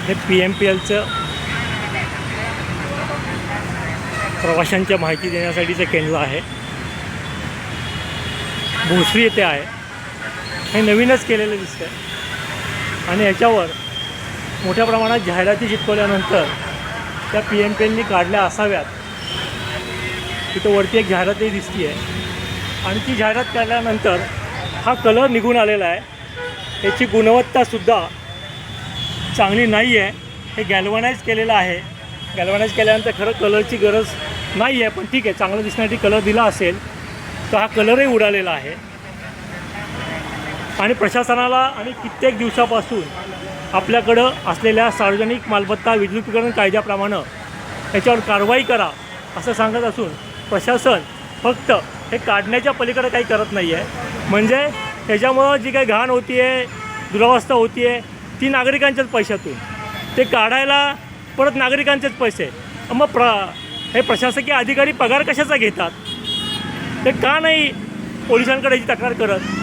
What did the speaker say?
हे PMPLचं प्रवाशांच्या माहिती देण्यासाठीचं केंद्र आहे. भोसरी येथे आहे. हे नवीनच केलेलं दिसतं आहे आणि याच्यावर मोठ्या प्रमाणात जाहिराती चिटकवल्यानंतर त्या PMPLनी काढल्या असाव्यात. तिथं वरती एक जाहिरातही दिसते आहे आणि ती जाहिरात काढल्यानंतर हा कलर निघून आलेला आहे. याची गुणवत्तासुद्धा चांगली नाही आहे. हे गॅल्वनाइज केलेलं आहे. गॅल्वनाइज केल्यानंतर खरं कलरची गरज नाही आहे, पण ठीक आहे, चांगलं दिसण्यासाठी कलर दिला असेल तर हा कलरही उडालेला आहे. आणि प्रशासनाला आणि कित्येक दिवसापासून आपल्याकडं असलेल्या सार्वजनिक मालमत्ता विद्युतीकरण कायद्याप्रमाणे याच्यावर कारवाई करा असं सांगत असून प्रशासन फक्त हे काढण्याच्या पलीकडे काही करत नाही आहे. म्हणजे त्याच्यामुळं जी काही घाण होती आहे, दुरावस्था होती आहे, ती नागरिकांच्याच पैशातून. ते काढायला परत नागरिकांचेच पैसे. मग हे प्रशासकीय अधिकारी पगार कशाचा घेतात? ते का नाही पोलिसांकडे याची तक्रार करत?